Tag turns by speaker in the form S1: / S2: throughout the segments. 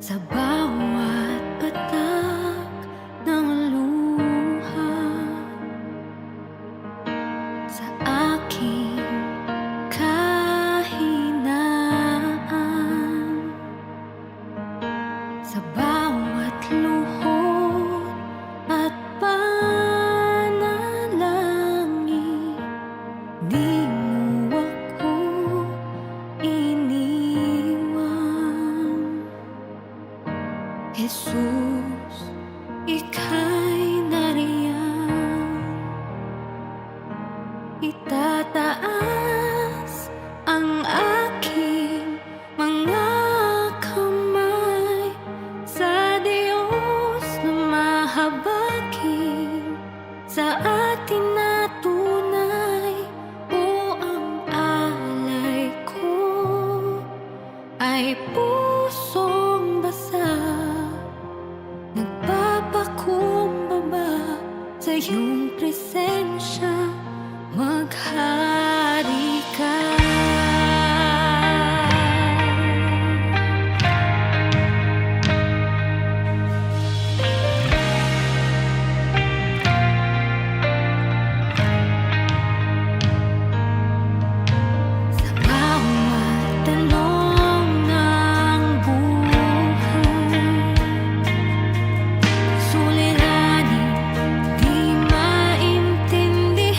S1: Sa bawat patak ng luha, sa aking kahinaan, sa bawat luhod at panalangin, di mo ako iniwan. Jesus, ika'y nariyan, itataas ang aking mga kamay sa Diyos na mahabagin, sa atin na tunay. O ang alay ko ay pusong basa, nagpapakumbaba sa iyong presensya, maghari ka. Sa bawat tanong ng buhay, suliranin, di maintindihan,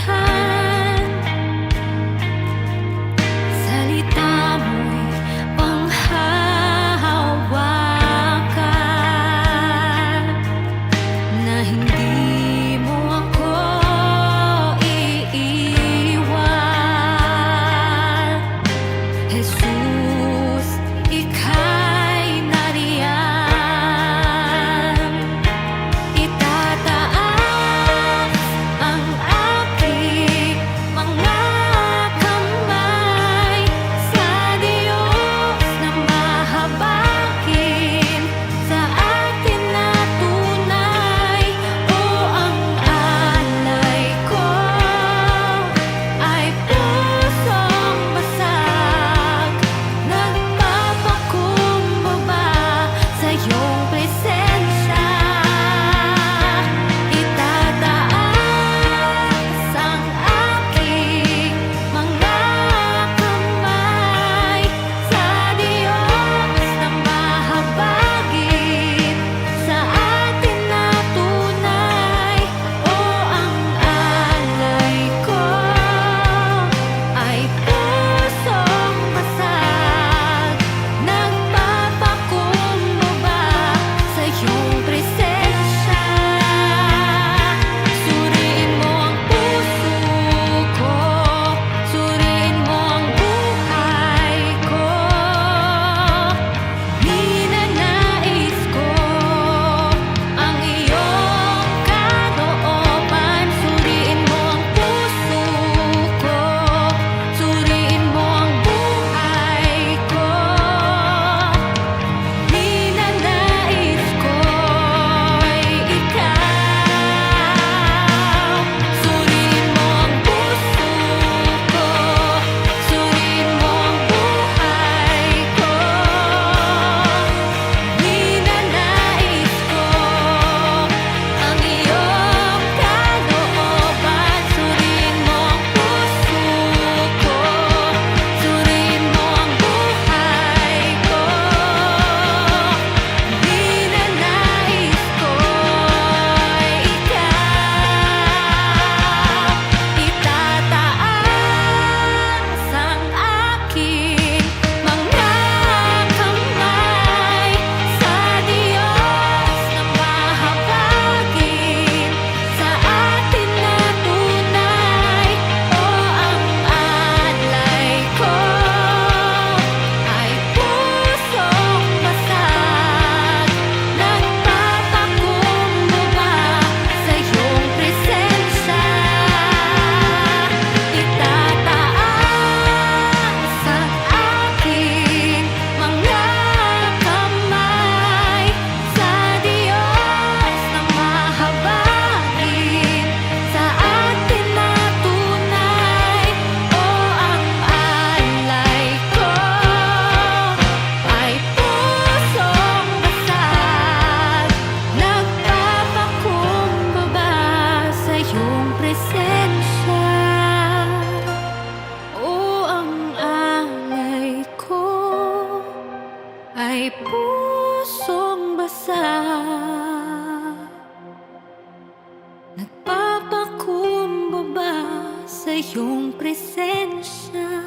S1: Nagpapakumbaba sa iyong presensya,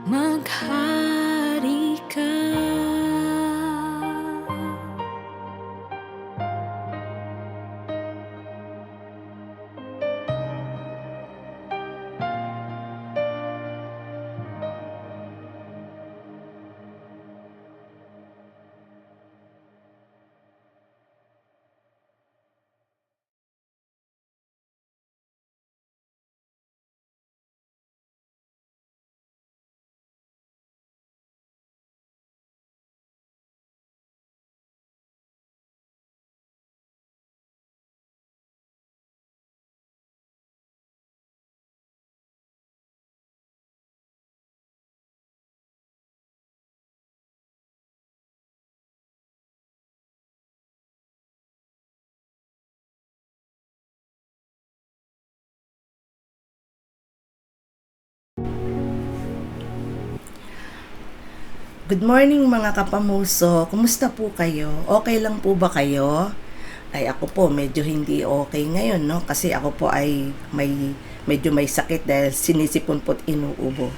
S1: maghari ka.
S2: Good morning mga kapamuso. Kumusta po kayo? Okay lang po ba kayo? Ay ako po medyo hindi okay ngayon, no? Kasi ako po ay medyo may sakit dahil sinisipon po at inuubo.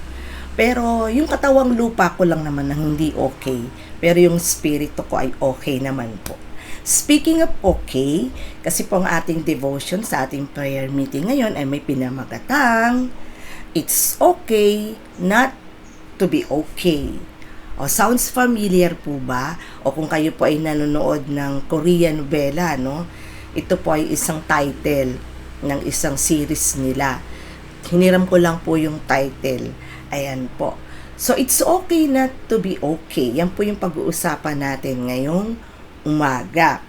S2: Pero yung katawang lupa ko lang naman na hindi okay. Pero yung spirito ko ay okay naman po. Speaking of okay, kasi po ang ating devotion sa ating prayer meeting ngayon ay may pinamagatang It's okay not to be okay. O, sounds familiar po ba? O kung kayo po ay nanonood ng Korean novela, no? Ito po ay isang title ng isang series nila. Hiniram ko lang po yung title. Ayan po. So, it's okay not to be okay. Yan po yung pag-uusapan natin ngayong umaga.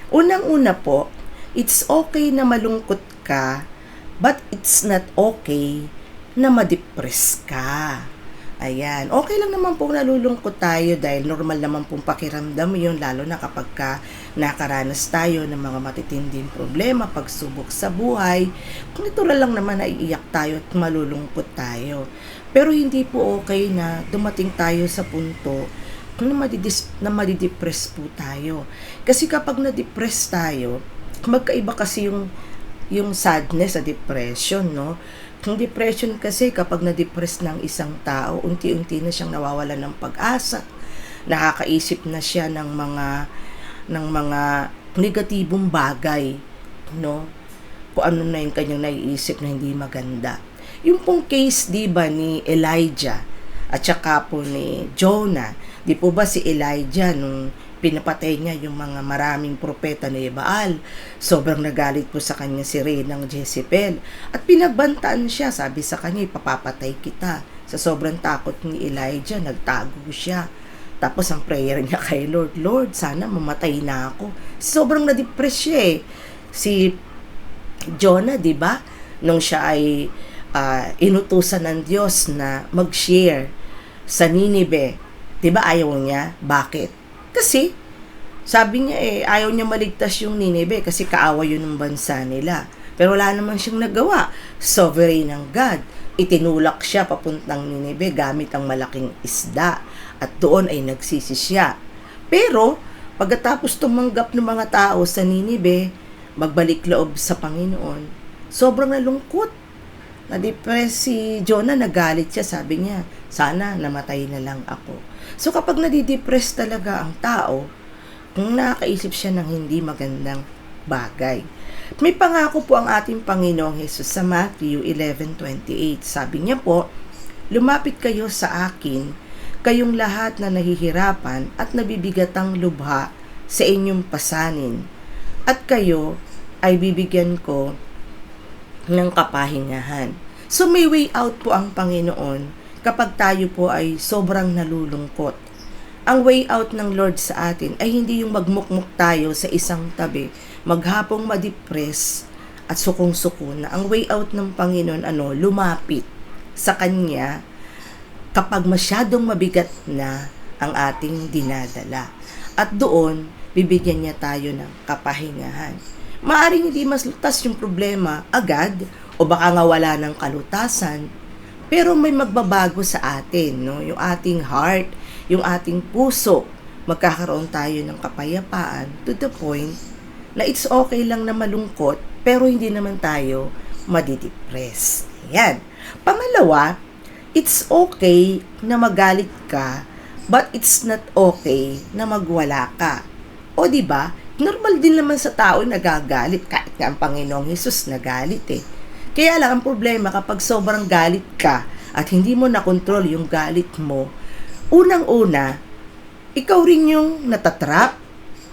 S2: Unang-una po, it's okay na malungkot ka, but it's not okay na ma-depress ka. Ayan. Okay lang naman pong nalulungkot tayo dahil normal naman pong pakiramdam yun, lalo na kapag nakaranas tayo ng mga matitinding problema, pagsubok sa buhay. Natural lang naman na iiyak tayo at malulungkot tayo. Pero hindi po okay na dumating tayo sa punto na madidepress po tayo. Kasi kapag na-depress tayo, magkaiba kasi yung sadness sa depression, no? Yung depression kasi kapag na-depress ng isang tao, unti-unti na siyang nawawalan ng pag-asa. Nakakaisip na siya ng mga negatibong bagay, no? Kung ano na yung kanyang naiisip na hindi maganda. Yung pong case, di ba, ni Elijah at saka po ni Jonah, di po ba si Elijah nung pinapatay niya yung mga maraming propeta ni Baal, sobrang nagalit po sa kanya si Reynang Jezebel at pinagbantaan siya, sabi sa kanya ipapapatay kita. Sa sobrang takot ni Elijah, nagtago siya. Tapos ang prayer niya kay Lord, Lord, sana mamatay na ako. Sobrang na-depress siya eh. Si Jonah, di ba, nung siya ay inutusan ng Diyos na mag-share sa Ninive, di ba ayaw niya? Bakit? Kasi, sabi niya ayaw niya maligtas yung Ninive kasi kaaway yun ng bansa nila. Pero wala naman siyang nagawa. Sovereign ng God. Itinulak siya papuntang Ninive gamit ang malaking isda. At doon ay nagsisi siya. Pero, pagkatapos tumanggap ng mga tao sa Ninive, magbalik loob sa Panginoon, sobrang nalungkot. Na-depress si Jonah, nagalit siya, sabi niya, sana namatay na lang ako. So kapag nadidepress talaga ang tao, kung nakakaisip siya ng hindi magandang bagay. May pangako po ang ating Panginoong Hesus sa Matthew 11:28. Sabi niya po, lumapit kayo sa akin, kayong lahat na nahihirapan at nabibigatang lubha sa inyong pasanin, at kayo ay bibigyan ko ng kapahingahan. So may way out po ang Panginoon kapag tayo po ay sobrang nalulungkot. Ang way out ng Lord sa atin ay hindi yung magmukmuk tayo sa isang tabi, maghapong ma-depress at sukong-suko na. Ang way out ng Panginoon, lumapit sa Kanya kapag masyadong mabigat na ang ating dinadala. At doon, bibigyan niya tayo ng kapahingahan. Maaring hindi mas lutas yung problema agad o baka nga wala ng kalutasan, pero may magbabago sa atin, no? Yung ating heart, yung ating puso, magkakaroon tayo ng kapayapaan to the point na it's okay lang na malungkot, pero hindi naman tayo madidepress. Ayan. Pangalawa, it's okay na magalit ka, but it's not okay na magwala ka. O di ba? Normal din naman sa tao nagagalit, kahit nga ang Panginoong Hesus nagalit eh. Kaya lang ang problema kapag sobrang galit ka at hindi mo nakontrol yung galit mo, unang-una, ikaw rin yung natatrap.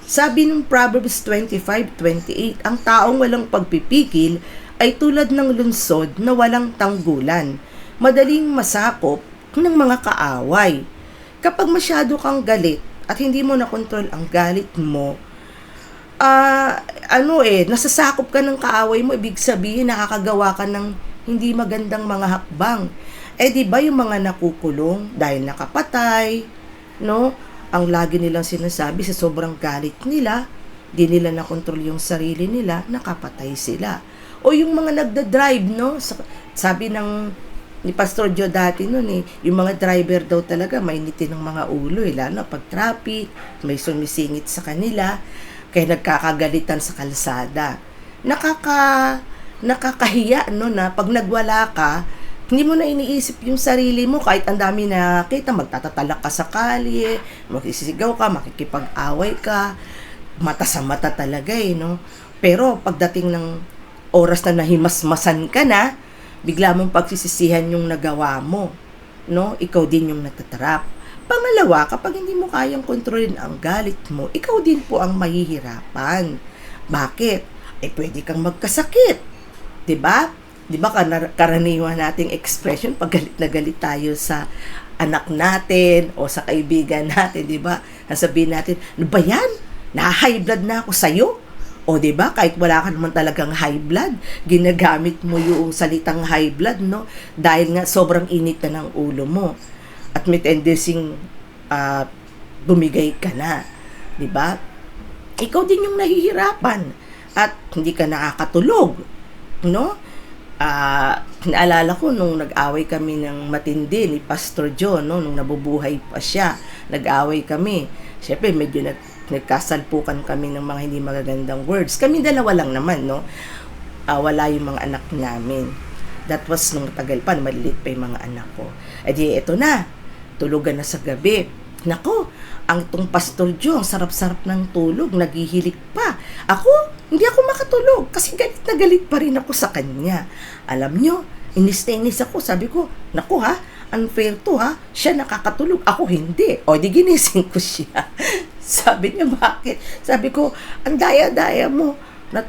S2: Sabi ng Proverbs 25:28, ang taong walang pagpipigil ay tulad ng lunsod na walang tanggulan, madaling masakop ng mga kaaway. Kapag masyado kang galit at hindi mo nakontrol ang galit mo, nasasakop ka ng kaaway mo, ibig sabihin nakakagawa ka ng hindi magandang mga hakbang. Di ba yung mga nakukulong dahil nakapatay, no? Ang lagi nilang sinasabi sa sobrang galit nila, di nila nakontrol yung sarili nila, nakapatay sila. O yung mga nagda-drive, no? Sabi ni Pastor Joe dati noon yung mga driver daw talaga mainitin ng mga ulo lalo pag traffic, may sumisingit sa kanila, kaya nagkakagalitan sa kalsada. Nakakahiya, no, na pag nagwala ka, hindi mo na iniisip yung sarili mo, kahit ang dami na kita, magtatatalak ka sa kalye, magsisigaw ka, makikipag-away ka, mata sa mata talaga no. Pero pagdating ng oras na nahimasmasan ka na, bigla mong pagsisisihan yung nagawa mo, no? Ikaw din yung natatrap. Pangalawa, kapag hindi mo kayang kontrolin ang galit mo, ikaw din po ang mahihirapan. Bakit? Pwede kang magkasakit. 'Di ba? 'Di ba karaniwan nating expression pag galit na galit tayo sa anak natin o sa kaibigan natin, 'di ba? Sasabihin natin, "Ano ba 'yan? Na-high blood na ako sa iyo." O 'di ba? Kahit wala ka naman talagang high blood, ginagamit mo yung salitang high blood, no? Dahil nga sobrang init na ng ulo mo. At may tendency bumigay ka na, 'di ba? Ikaw din yung nahihirapan at hindi ka nakakatulog, no? Naalala ko nung nag-away kami ng matindi ni Pastor John, no, nung nabubuhay pa siya, nag-away kami. Syempre medyo nagkasalpukan kami ng mga hindi magagandang words. Kami dalawa lang naman, no? Wala yung mga anak namin. That was nung tagal pa, maliliit pa yung mga anak ko. Eto na, tulugan na sa gabi. Nako, ang tong Pastor Joe, ang sarap-sarap ng tulog, naghihilik pa. Ako, hindi ako makatulog kasi galit na galit pa rin ako sa kanya. Alam nyo, inis na inis ako. Sabi ko, naku ha, unfair to ha, siya nakakatulog, ako hindi. O, di ginising ko siya. Sabi niya, bakit? Sabi ko, ang daya-daya mo,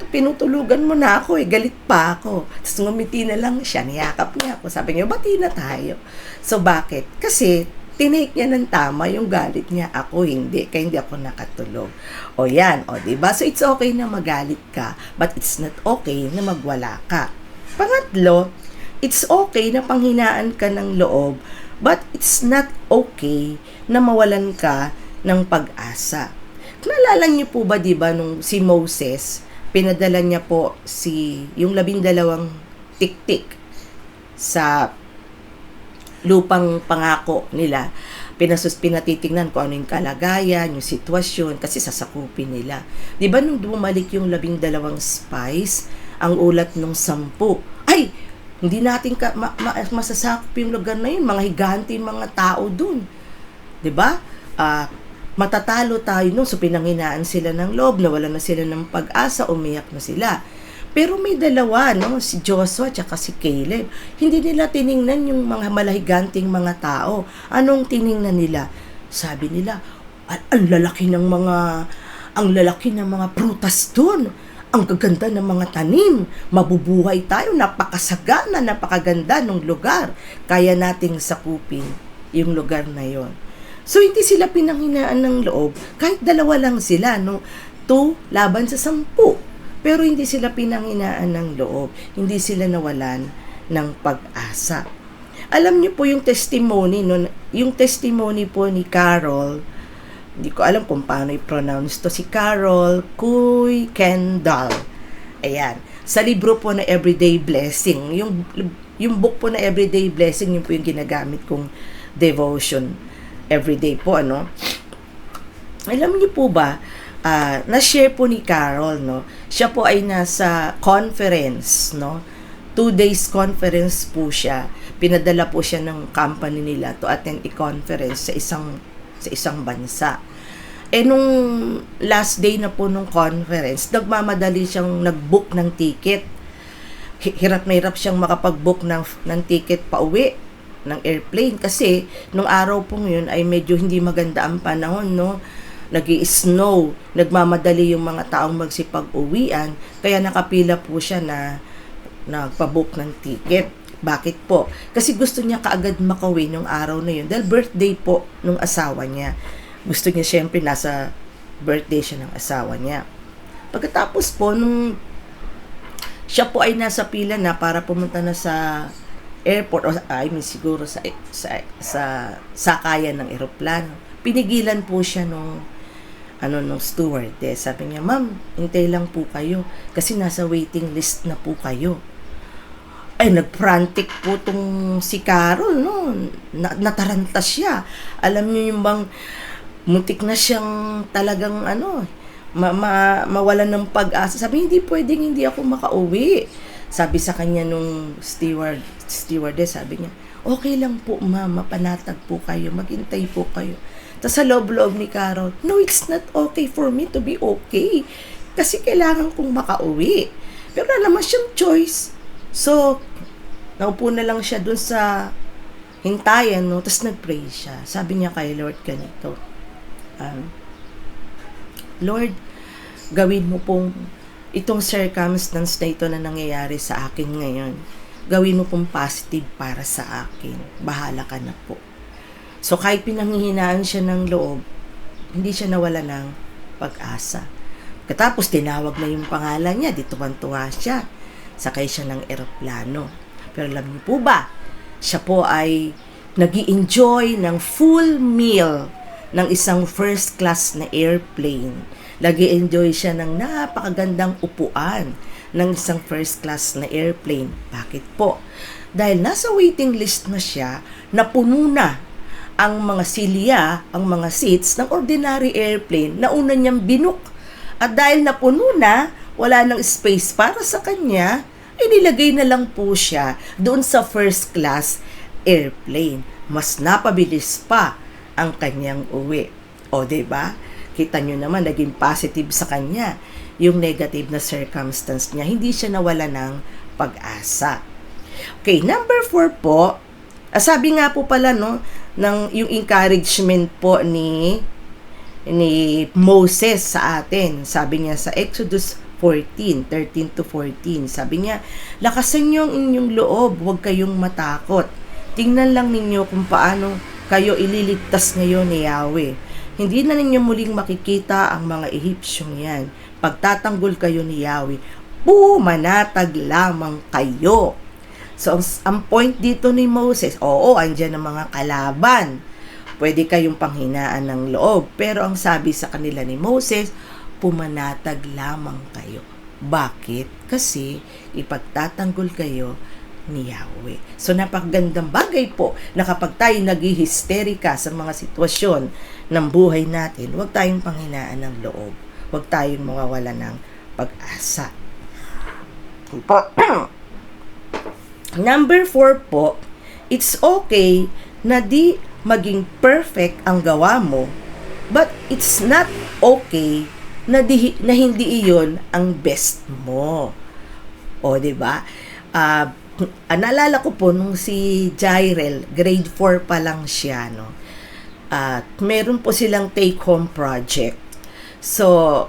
S2: pinutulugan mo na ako galit pa ako. Tapos ngumiti na lang siya, niyakap niya ako. Sabi niya, bati na tayo. So, bakit? Kasi, tinake niya ng tama yung galit niya, ako hindi, kaya hindi ako nakatulog. O yan, o diba? So, it's okay na magalit ka, but it's not okay na magwala ka. Pangatlo, it's okay na panghinaan ka ng loob, but it's not okay na mawalan ka ng pag-asa. Naalala niyo po ba, diba, nung si Moses, pinadala niya po yung 12 tiktik sa lupang pangako nila. Pinatitingnan kung ano yung kalagayan, yung sitwasyon, kasi sasakupin nila. Di ba nung bumalik yung 12 spies, ang ulat nung 10, ay, hindi natin masasakop yung lugar na yun, mga higante, mga tao dun. Di ba? Matatalo tayo nun, so pinanghinaan sila ng loob, nawalan na sila ng pag-asa, umiyak na sila. Pero may dalawa, no? Si Joshua at si Caleb. Hindi nila tiningnan yung mga malahiganting mga tao. Anong tiningnan nila? Sabi nila, ang lalaki ng mga prutas doon. Ang gaganda ng mga tanim. Mabubuhay tayo, napakasagana, napakaganda ng lugar. Kaya nating sakupin yung lugar na yon. So, hindi sila pinanghinaan ng loob. Kahit dalawa lang sila, no? 2 laban sa 10. Pero hindi sila pinanghinaan ng loob. Hindi sila nawalan ng pag-asa. Alam niyo po yung testimony, no? Yung testimony po ni Carol, hindi ko alam kung paano i-pronounce to. Si Carol Kuy Kendall. Ayan. Sa libro po na Everyday Blessing. Yung book po na Everyday Blessing, yun po yung ginagamit kong devotion everyday po, ano. Alam niyo po ba, na-share po ni Carol, no? Siya po ay nasa conference, no? 2 days conference po siya. Pinadala po siya ng company nila to attend a conference sa isang bansa. Nung last day na po nung conference, nagmamadali siyang nag-book ng ticket. Hirap na hirap siyang makapag-book ng ticket pa uwi ng airplane kasi nung araw pong yun ay medyo hindi maganda ang panahon, no? Nag-i-snow, nagmamadali yung mga taong magsipag-uwian, kaya nakapila po siya na nagpa-book ng ticket. Bakit po? Kasi gusto niya kaagad makauwi nung araw na yun dahil birthday po nung asawa niya. Gusto niya syempre nasa birthday siya ng asawa niya. Pagkatapos po nung siya po ay nasa pila na para pumunta na sa airport o siguro sa sakayan ng eroplano. Pinigilan po siya nung stewardess. Sabi niya, "Ma'am, hintay lang po kayo kasi nasa waiting list na po kayo." Ay, nagfrantic po tong si Carol, no? Natarantas siya. Alam niyo yung bang muntik na siyang talagang mawalan ng pag-asa. Sabi, hindi pwedeng hindi ako makauwi. Sabi sa kanya nung stewardess, sabi niya, "Okay lang po, ma'am, mapanatag po kayo, maghintay po kayo." Tapos sa loob-loob ni Carol, "No, it's not okay for me to be okay. Kasi kailangan kong makauwi." Pero wala naman siyang choice. So, naupo na lang siya dun sa hintayan, no? Tapos nag-pray siya. Sabi niya kay Lord ganito, "Lord, gawin mo pong itong circumstance na ito na nangyayari sa akin ngayon. Gawin mo pong positive para sa akin. Bahala ka na po." So, kahit pinanghihinaan siya ng loob, hindi siya nawala ng pag-asa. Katapos, tinawag na yung pangalan niya. Di tuwan-tuwa siya. Sakay siya ng eroplano. Pero alam niyo po ba, siya po ay nag-i-enjoy ng full meal ng isang first class na airplane. Nag-i-enjoy siya ng napakagandang upuan ng isang first class na airplane. Bakit po? Dahil nasa waiting list na siya, napuno na ang mga silya, ang mga seats ng ordinary airplane na una niyang binook. At dahil napuno na, wala nang space para sa kanya, inilagay na lang po siya doon sa first class airplane. Mas napabilis pa ang kanyang uwi. O, diba? Kita nyo naman, naging positive sa kanya yung negative na circumstance niya. Hindi siya nawala ng pag-asa. Okay, number 4 po, sabi nga po pala, no, yung encouragement po ni Moses sa atin. Sabi niya sa Exodus 13-14, sabi niya, "Lakasan niyo ang inyong loob, huwag kayong matakot. Tingnan lang ninyo kung paano kayo ililigtas ngayon ni Yahweh. Hindi na ninyo muling makikita ang mga Ehipsyong yan. Pagtatanggol kayo ni Yahweh, pumanatag lamang kayo." So, ang point dito ni Moses, oo, andyan ang mga kalaban. Pwede kayong panghinaan ng loob. Pero ang sabi sa kanila ni Moses, pumanatag lamang kayo. Bakit? Kasi ipagtatanggol kayo ni Yahweh. So, napakagandang bagay po na kapag tayo naghihisterika sa mga sitwasyon ng buhay natin, huwag tayong panghinaan ng loob. Huwag tayong mawawala ng pag-asa. Number 4 po, it's okay na di maging perfect ang gawa mo, but it's not okay na hindi iyon ang best mo. O, diba? Naalala ko po nung si Jairel, grade 4 pa lang siya, no? Meron po silang take-home project. So,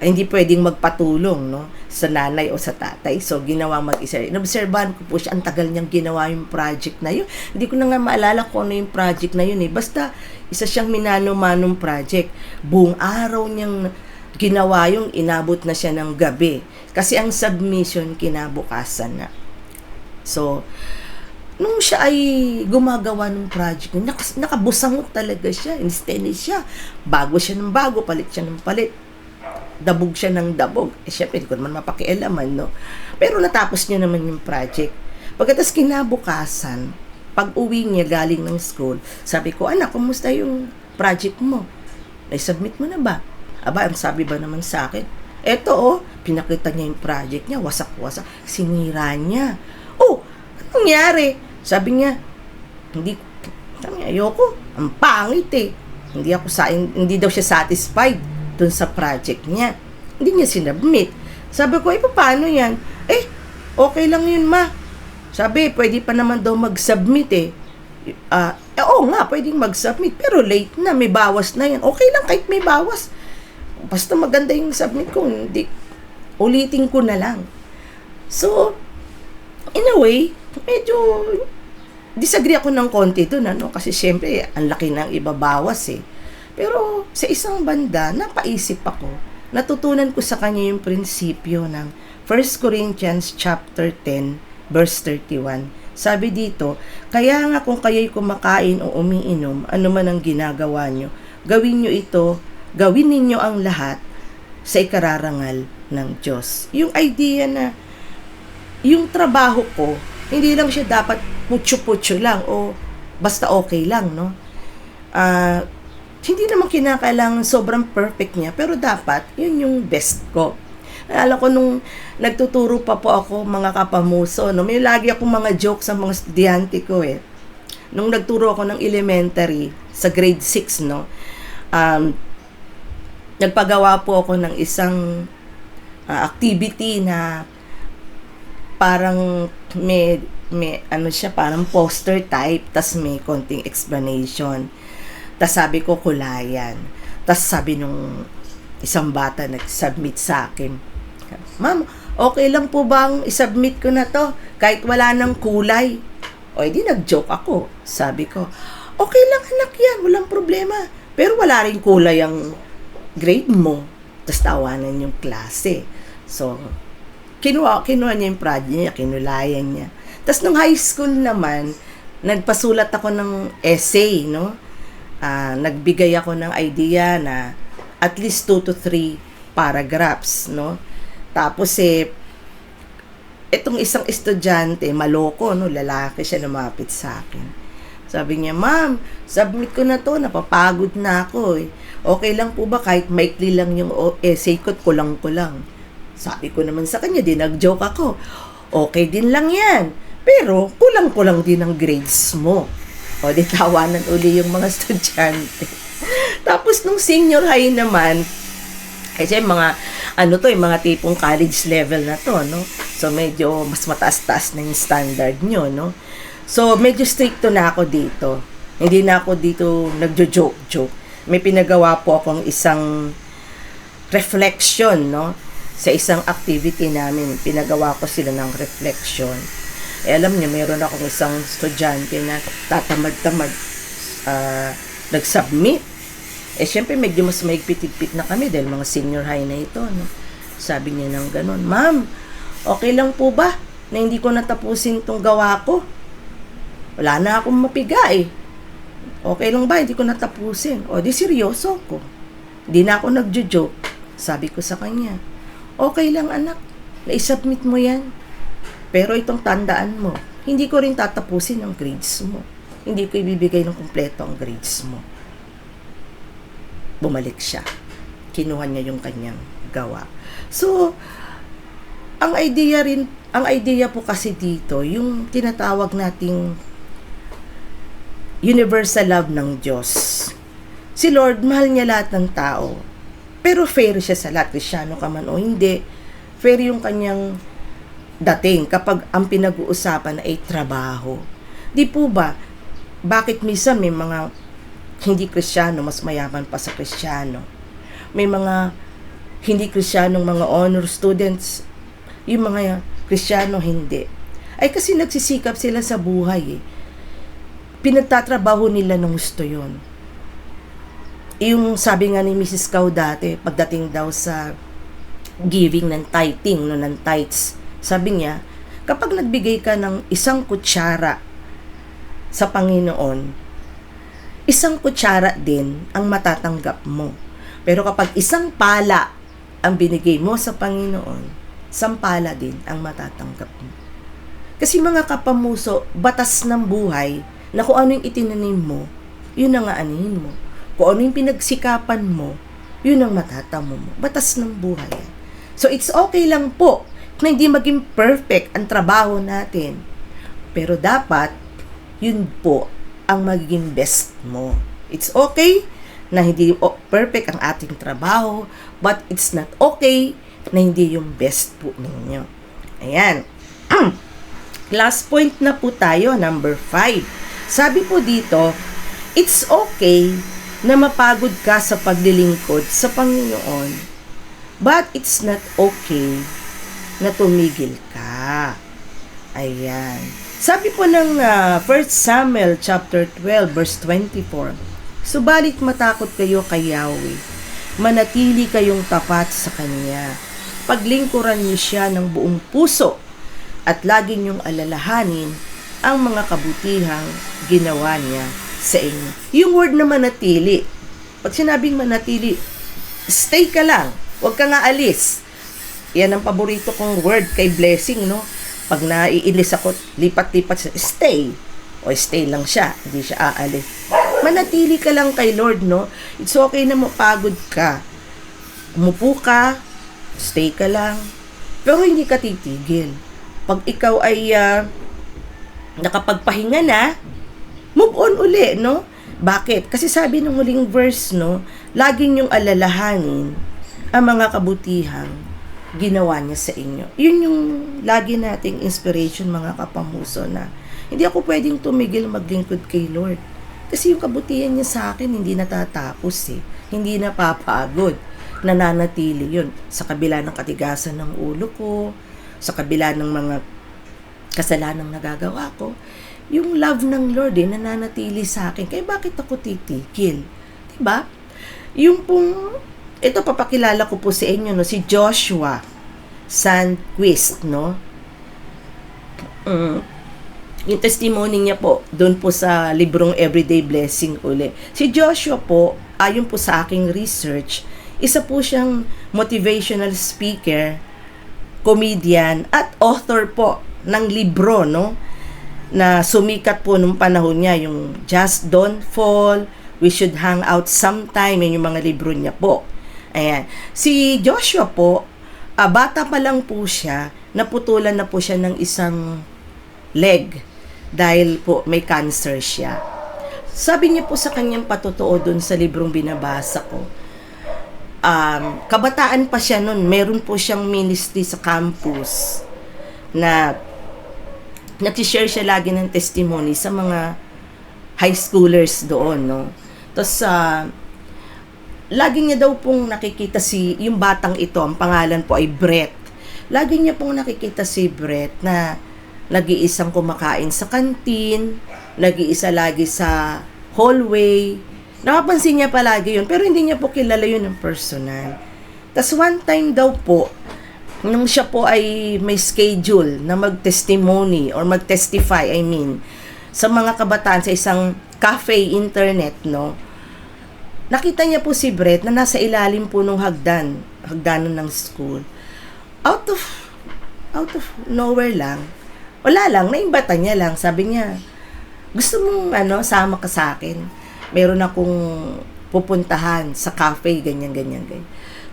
S2: hindi pwedeng magpatulong, no, sa nanay o sa tatay. So, ginawa mag-isa. Inobserbahan ko po siya, ang tagal niyang ginawa yung project na yun. Hindi ko na nga maalala kung ano yung project na yun eh. Basta, isa siyang minano-manong project. Buong araw niyang ginawa yung inabot na siya ng gabi. Kasi ang submission, kinabukasan na. So, nung siya ay gumagawa ng project, nakabusangot talaga siya. Instead siya. Bago siya ng bago, palit siya ng palit. Dabog siya ng dabog. Syempre, hindi ko naman mapakialaman, no? Pero natapos niya naman yung project. Pagkatapos kinabukasan, pag uwi niya galing ng school, sabi ko, "Anak, kumusta yung project mo? Naisubmit mo na ba?" Aba, ang sabi ba naman sa akin, eto oh, pinakita niya yung project niya, wasak-wasak, sinira niya. Oh, anong nangyari? Sabi niya, ayoko, ang pangit eh. Hindi daw siya satisfied dun sa project niya. Hindi niya sinubmit. Sabi ko, paano yan? Okay lang yun, ma. Sabi, pwede pa naman daw mag-submit eh. Oo nga, pwedeng mag-submit, pero late na, may bawas na yan. Okay lang kahit may bawas. Basta maganda yung submit ko, hindi. Ulitin ko na lang. So, in a way, medyo disagree ako ng konti doon, kasi syempre, ang laki ng ibabawas eh. Pero sa isang banda, napaisip ako, natutunan ko sa kanya yung prinsipyo ng 1 Corinthians chapter 10, verse 31. Sabi dito, kaya nga kung kayo'y kumakain o umiinom, ano man ang ginagawa nyo, gawin ninyo ang lahat sa ikararangal ng Diyos. Yung idea na, yung trabaho ko, hindi lang siya dapat putyo-putyo lang o basta okay lang, no? Hindi naman kinakailangan sobrang perfect niya, pero dapat, yun yung best ko. Alam ko nung nagtuturo pa po ako, mga kapamuso, no? May lagi akong mga jokes sa mga estudyante ko eh. Nung nagturo ako ng elementary, sa grade 6, no? Nagpagawa po ako ng isang activity na parang may parang poster type, tas may konting explanation. Tas sabi ko, kulayan. Tas sabi nung isang bata nag-submit sa akin, ma'am, okay lang po bang isubmit ko na to kahit wala ng kulay? O edi nag-joke ako. Sabi ko, okay lang anak yan, walang problema. Pero wala rin kulay ang grade mo. Tas tawanan yung klase. So, kinuha niya yung project niya, kinulayan niya. Tas nung high school naman, nagpasulat ako ng essay, no? Nagbigay ako ng idea na at least 2 to 3 paragraphs, no? Tapos itong isang estudyante, maloko, no? Lalaki siya, lumapit sa akin. Sabi niya, ma'am, submit ko na to, napapagod na ako eh. Okay lang po ba kahit maikli lang yung essay ko, kulang-kulang? Sabi ko naman sa kanya, nag-joke ako. Okay din lang yan. Pero, kulang-kulang din ang grades mo. O, di tawanan uli yung mga estudyante. Tapos, nung senior high naman, kasi mga, mga tipong college level na to, no? So, medyo mas mataas-taas na yung standard nyo, no? So, medyo stricto na ako dito. Hindi na ako dito nagjo-joke-joke. May pinagawa po akong isang reflection, no? Sa isang activity namin, pinagawa ko sila ng reflection. Alam niyo, meron akong isang estudyante na tatamad-tamad nag-submit. Siyempre, medyo mas maigpit-igpit na kami dahil mga senior high na ito, no? Sabi niya ng ganun, ma'am, okay lang po ba na hindi ko natapusin tong gawa ko? Wala na akong mapiga eh. Okay lang ba, hindi ko natapusin? O, di seryoso ko. Hindi na ako nagjo-joke. Sabi ko sa kanya, okay lang anak, na-submit mo yan. Pero itong tandaan mo, hindi ko rin tatapusin ang grades mo. Hindi ko ibibigay ng kumpleto ang grades mo. Bumalik siya. Kinuha niya yung kanyang gawa. So, ang idea po kasi dito, yung tinatawag nating universal love ng Diyos. Si Lord, mahal niya lahat ng tao. Pero fair siya sa lahat, Kristiyano ka man o hindi. Fair yung kanyang dating kapag ang pinag-uusapan ay trabaho. Di po ba, bakit minsan may mga hindi Kristiyano mas mayaman pa sa Kristiyano? May mga hindi Kristiyanong mga honor students, yung mga Kristiyano hindi. Ay kasi nagsisikap sila sa buhay eh. Pinagtatrabaho nila ng gusto yun. Yung sabi nga ni Mrs. Cow dati, pagdating daw sa giving ng tithing, no, ng tithes, sabi niya, kapag nagbigay ka ng 1 kutsara sa Panginoon, 1 kutsara din ang matatanggap mo. Pero kapag 1 pala ang binigay mo sa Panginoon, 1 pala din ang matatanggap mo. Kasi mga kapamuso, batas ng buhay na kung ano yung itinanim mo, yun ang aanihin mo. Kung ano yung pinagsikapan mo, yun ang matatamo mo. Batas ng buhay yan. So, it's okay lang po na hindi maging perfect ang trabaho natin. Pero dapat, yun po ang magiging best mo. It's okay na hindi perfect ang ating trabaho, but it's not okay na hindi yung best po ninyo. Ayan. Last point na po tayo, number 5. Sabi po dito, it's okay na mapagod ka sa paglilingkod sa Panginoon, but it's not okay na tumigil ka. Ayan. Sabi po ng 1 Samuel chapter 12 verse 24, subalit matakot kayo kay Yahweh, manatili kayong tapat sa Kanya. Paglingkuran niyo siya ng buong puso at lagi niyong alalahanin ang mga kabutihang ginawa niya sa inyo. Yung word na manatili, pag sinabing manatili, stay ka lang, huwag ka nga alis. Yan ang paborito kong word kay Blessing, no? Pag naiinis ako, lipat-lipat, stay. O stay lang siya, hindi siya aalis. Manatili ka lang kay Lord, no? It's okay na mapagod ka. Umupo ka, stay ka lang, pero hindi ka titigil. Pag ikaw ay nakapagpahinga na, move on uli, no? Bakit? Kasi sabi ng huling verse, no, laging yung alalahanin ang mga kabutihang ginawa niya sa inyo. Yun yung lagi nating inspiration, mga kapamuso, na hindi ako pwedeng tumigil maglingkod kay Lord. Kasi yung kabutihan niya sa akin hindi natatapos eh. Hindi napapagod. Nananatili yun. Sa kabila ng katigasan ng ulo ko, sa kabila ng mga kasalanang nagagawa ko, yung love ng Lord nananatili sa akin. Kaya bakit ako titigil? Diba? Yung pong, ito papakilala ko po sa inyo, no, si Joshua Sandquist, no? Yung testimony niya po, doon po sa librong Everyday Blessing uli. Si Joshua po, ayon po sa aking research, isa po siyang motivational speaker, comedian, at author po ng libro, no? Na sumikat po nung panahon niya, yung Just Don't Fall, We Should Hang Out Sometime, yun yung mga libro niya po. Ayan. Si Joshua po, bata pa lang po siya, naputulan na po siya ng isang leg dahil po may cancer siya. Sabi niya po sa kanyang patotoo doon sa librong binabasa ko, kabataan pa siya noon, meron po siyang ministry sa campus na nag-share siya lagi ng testimony sa mga high schoolers doon, no? Tapos, lagi niya daw pong nakikita yung batang ito, ang pangalan po ay Brett. Lagi niya pong nakikita si Brett na nag-iisang kumakain sa kantin, nag-iisa lagi sa hallway. Nakapansin niya palagi yun, pero hindi niya po kilala yun ng personal. Tapos one time daw po, nung siya po ay may schedule na mag-testimony or mag-testify, sa mga kabataan sa isang cafe internet, no? Nakita niya po si Brett na nasa ilalim po ng hagdanan ng school. Out of nowhere lang. Wala lang, naimbata niya lang. Sabi niya, gusto mong sama ka sa akin. Meron akong pupuntahan sa cafe, ganyan.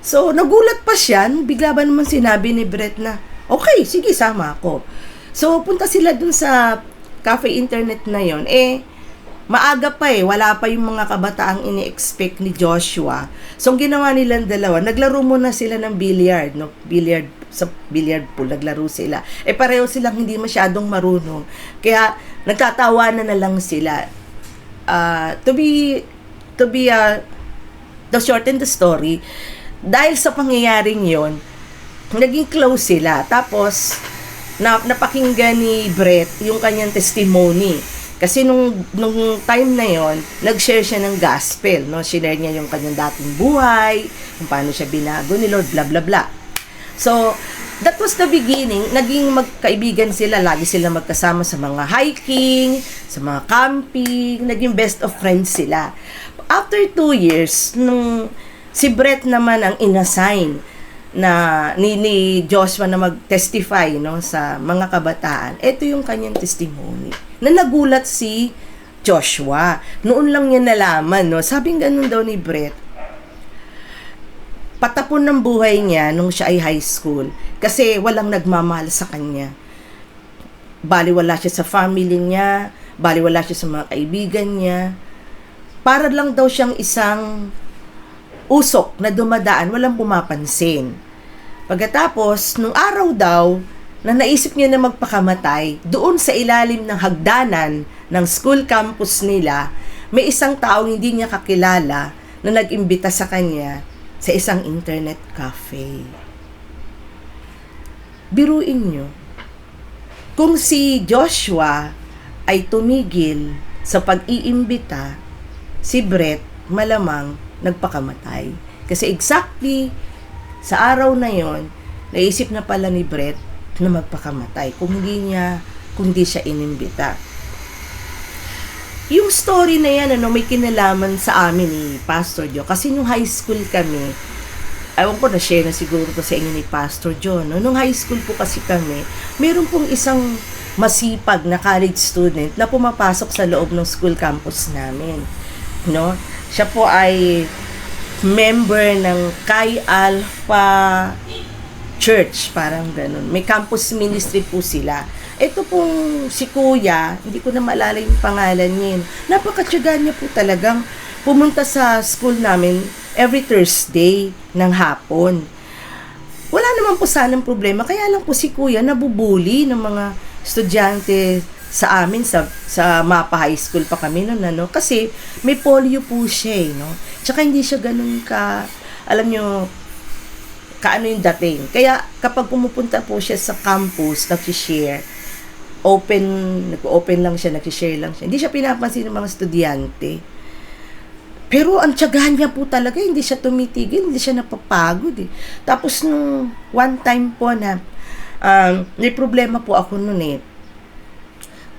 S2: So, nagulat pa siya. Bigla ba naman sinabi ni Brett na, okay, sige, sama ako. So, punta sila dun sa cafe internet na yon. Maaga pa wala pa yung mga kabataang ini-expect ni Joshua. So, ang ginawa nilang dalawa, naglaro muna sila ng billiard, no? Sa billiard pool, naglaro sila. Pareho silang hindi masyadong marunong. Kaya, nagtatawanan na lang sila. The short and the story, dahil sa pangyayaring yon, naging close sila. Tapos, napakinggan ni Brett yung kanyang testimony. Kasi nung time na yon, nag-share siya ng gospel, no? Sinare niya yung kanyang dating buhay, kung paano siya binago ni Lord, blah blah blah. So, that was the beginning. Naging magkaibigan sila, lagi sila magkasama sa mga hiking, sa mga camping, naging best of friends sila. After 2 years, nung si Brett naman ang inassign na ni Joshua na mag-testify, no, sa mga kabataan, ito yung kanyang testimony. Na nagulat si Joshua. Noon lang niya nalaman, no. Sabing ganun daw ni Brett, patapon ng buhay niya nung siya ay high school kasi walang nagmamahal sa kanya. Baliwala siya sa family niya, baliwala siya sa mga kaibigan niya. Para lang daw siyang isang usok na dumadaan, walang pumapansin. Pagkatapos, nung araw daw, na naisip niya na magpakamatay, doon sa ilalim ng hagdanan ng school campus nila, may isang taong hindi niya kakilala na nag-imbita sa kanya sa isang internet cafe. Biruin niyo, kung si Joshua ay tumigil sa pag-iimbita, si Brett malamang nagpakamatay. Kasi exactly sa araw na yon, naisip na pala ni Brett na magpakamatay kung hindi siya inimbita. Yung story na yan, may kinalaman sa amin ni Pastor Joe. Kasi nung high school kami, ewan ko, na-share na siguro to sa inyo ni Pastor Joe, no? Nung high school po kasi kami, meron pong isang masipag na college student na pumapasok sa loob ng school campus namin. No? Siya po ay member ng Chi Alpha Church, parang ganun. May campus ministry po sila. Ito pong si Kuya, hindi ko na maalala yung pangalan niya. Napakatyaga niya po talagang pumunta sa school namin every Thursday ng hapon. Wala naman po sanang problema, kaya lang po si Kuya nabubuli ng mga estudyante sa amin sa Mapa High School pa kami noon, ano, kasi may polio po siya, no. Tsaka hindi siya ganun ka, alam nyo, kaano yung dating. Kaya kapag pumupunta po siya sa campus, nag-share, nag-open lang siya, nag-share lang siya. Hindi siya pinapansin ng mga estudyante. Pero ang tiyagahan niya po talaga, hindi siya tumitigil, hindi siya napapagod eh. Tapos nung one time po na may problema po ako noon eh.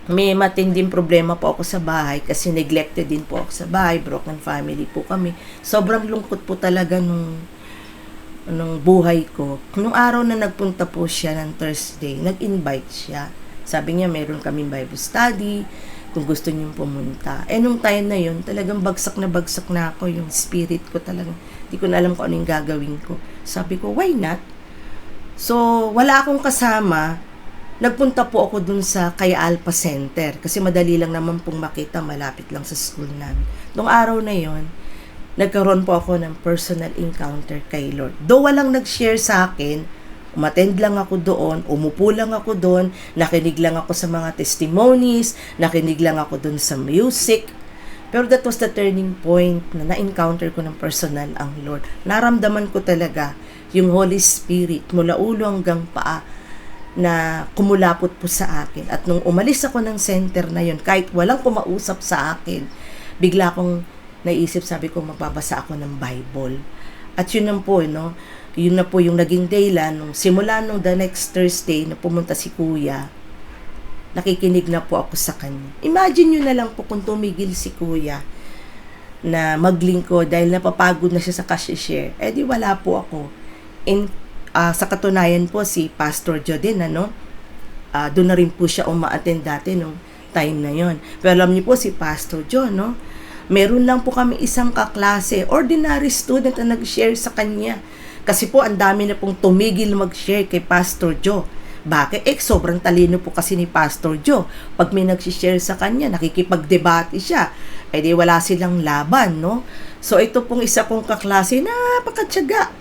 S2: May matinding problema po ako sa bahay kasi neglected din po ako sa bahay, broken family po kami. Sobrang lungkot po talaga nung buhay ko. Nung araw na nagpunta po siya ng Thursday, nag-invite siya. Sabi niya, meron kaming Bible study, kung gusto niyong pumunta. Nung time na yun, talagang bagsak na ako, yung spirit ko talagang, hindi ko na alam kung ano yung gagawin ko. Sabi ko, why not? So, wala akong kasama, nagpunta po ako dun sa Chi Alpha Center, kasi madali lang naman pong makita, malapit lang sa school namin. Nung araw na yon, nagkaroon po ako ng personal encounter kay Lord. Though walang nag-share sa akin, umattend lang ako doon, umupo lang ako doon, nakinig lang ako sa mga testimonies, nakinig lang ako doon sa music. Pero that was the turning point na na-encounter ko ng personal ang Lord. Naramdaman ko talaga yung Holy Spirit mula ulo hanggang paa na kumulapot po sa akin. At nung umalis ako ng center na yun, kahit walang kumausap sa akin, bigla akong naisip, sabi ko, mababasa ako ng Bible. At yun na po, no? Yun na po yung naging dahilan nung simula nung the next Thursday na pumunta si Kuya, nakikinig na po ako sa kanya. Imagine nyo na lang po kung tumigil si Kuya na maglingkod dahil napapagod na siya sa cashier. Di wala po ako. Sa katunayan po, si Pastor Joe din, ano? Doon na rin po siya uma-attend dati nung time na yon. Pero alam niyo po, si Pastor Joe, no? Meron lang po kami isang kaklase, ordinary student na nag-share sa kanya. Kasi po, ang dami na pong tumigil mag-share kay Pastor Joe. Bakit? Sobrang talino po kasi ni Pastor Joe. Pag may nag-share sa kanya, nakikipag-debate siya. Di wala silang laban, no? So, ito pong isa kong kaklase, napakatyaga.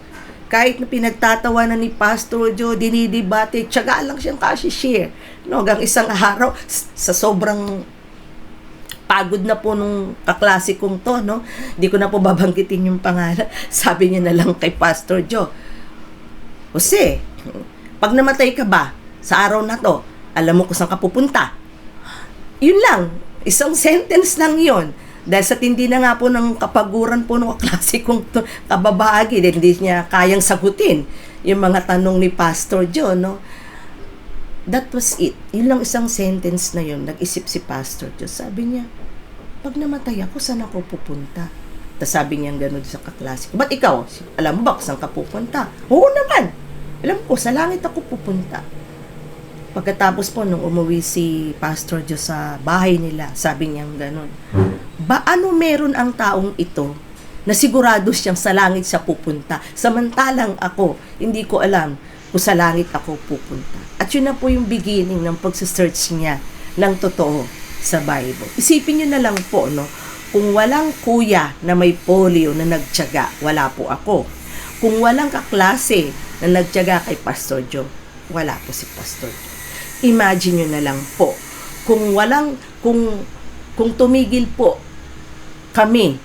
S2: Kahit na pinagtatawanan ni Pastor Joe, dinidebate, tyaga lang siyang kasi-share. No? Hanggang isang araw, sa sobrang pagod na po nung kaklase kong to, no? Hindi ko na po babanggitin yung pangalan. Sabi niya na lang kay Pastor Joe, Jose, pag namatay ka ba sa araw na to, alam mo kung saan ka pupunta? Yun lang. Isang sentence lang yun. Dahil sa tindi na nga po ng kapaguran po ng kaklase kong to, kababagi, hindi niya kayang sagutin yung mga tanong ni Pastor Joe, no? That was it. Yun lang isang sentence na yun. Nag-isip si Pastor Joe. Sabi niya, pag namatay ako, saan ako pupunta? Tapos sabi niya gano'n sa kaklase ko, ba't ikaw? Alam mo ba kung saan ka pupunta? Oo naman. Alam ko, sa langit ako pupunta. Pagkatapos po, nung umuwi si Pastor Joe sa bahay nila, sabi niya gano'n, ano meron ang taong ito na sigurado siyang sa langit siya pupunta. Samantalang ako, hindi ko alam kung sa langit ako pupunta. At yun na po yung beginning ng pagsasearch niya ng totoo sa Bible. Isipin niyo na lang po, no? Kung walang kuya na may polio na nagtiyaga, wala po ako. Kung walang kaklase na nagtiyaga kay Pastor Joe, wala po si Pastor Joe. Imagine nyo na lang po, kung tumigil po kami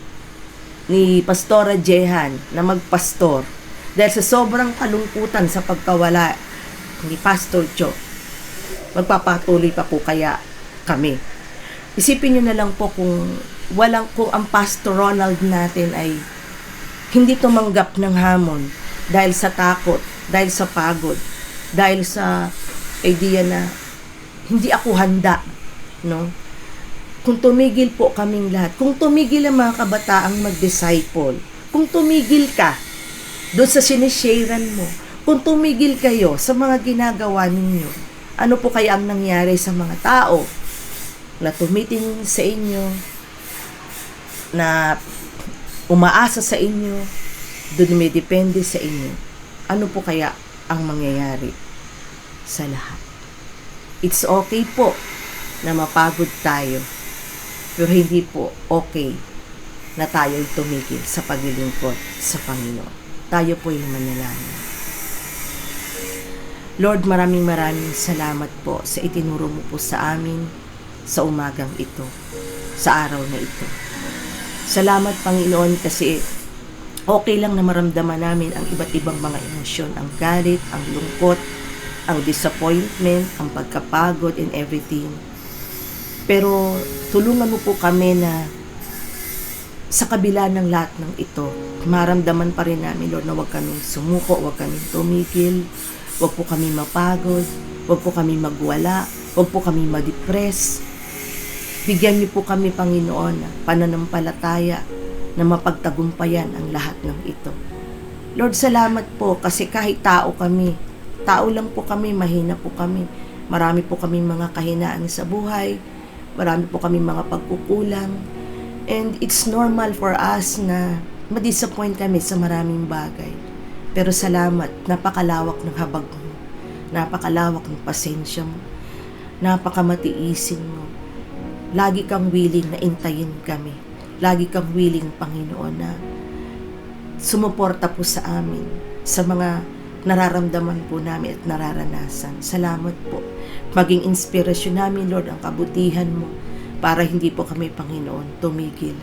S2: ni Pastora Jehan na magpastor dahil sa sobrang kalungkutan sa pagkawala ni Pastor Joe, magpapatuloy pa po kaya kami. Isipin nyo na lang po kung ang Pastor Ronald natin ay hindi tumanggap ng hamon dahil sa takot, dahil sa pagod, dahil sa idea na hindi ako handa, no? Kung tumigil po kaming lahat, kung tumigil ang mga kabataang mag-disciple, kung tumigil ka doon sa sinisharean mo, kung tumigil kayo sa mga ginagawa ninyo, ano po kaya ang nangyari sa mga tao na tumitingin sa inyo, na umaasa sa inyo, doon may depende sa inyo? Ano po kaya ang mangyayari sa lahat? It's okay po na mapagod tayo, pero hindi po okay na tayo'y tumigil sa paglilingkod sa Panginoon. Tayo po'y manalangin. Lord, maraming salamat po sa itinuro mo po sa amin sa umagang ito, sa araw na ito. Salamat, Panginoon, kasi okay lang na maramdaman namin ang iba't ibang mga emosyon, ang galit, ang lungkot, ang disappointment, ang pagkapagod and everything. Pero tulungan mo po kami na sa kabila ng lahat ng ito, maramdaman pa rin namin, Lord, na huwag kaming sumuko, huwag kaming tumigil, huwag po kami mapagod, huwag po kami magwala, huwag po kami ma-depress. Bigyan niyo po kami, Panginoon, na pananampalataya na mapagtagumpayan ang lahat ng ito. Lord, salamat po kasi kahit tao kami, tao lang po kami, mahina po kami. Marami po kaming mga kahinaan sa buhay, marami po kaming mga pagkukulang, and it's normal for us na ma-disappoint kami sa maraming bagay. Pero salamat, napakalawak ng habag mo, napakalawak ng pasensya mo, napakamatiisin mo. Lagi kang willing na intayin kami. Lagi kang willing, Panginoon, na sumuporta po sa amin sa mga nararamdaman po namin at nararanasan. Salamat po. Maging inspirasyon namin, Lord, ang kabutihan mo para hindi po kami, Panginoon, tumigil.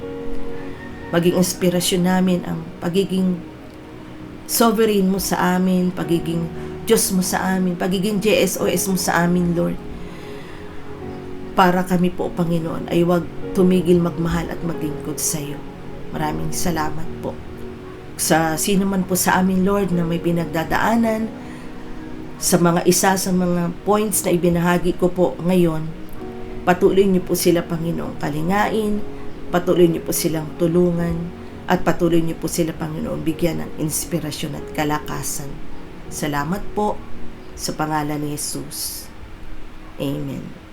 S2: Maging inspirasyon namin ang pagiging sovereign mo sa amin, pagiging Diyos mo sa amin, pagiging JSOS mo sa amin, Lord. Para kami po, Panginoon, ay huwag tumigil magmahal at maglingkod sa iyo. Maraming salamat po. Sa sino man po sa amin, Lord, na may pinagdadaanan, sa mga sa mga points na ibinahagi ko po ngayon, patuloy niyo po sila, Panginoon, kalingain, patuloy niyo po silang tulungan, at patuloy niyo po sila, Panginoon, bigyan ng inspirasyon at kalakasan. Salamat po sa pangalan ni Jesus. Amen.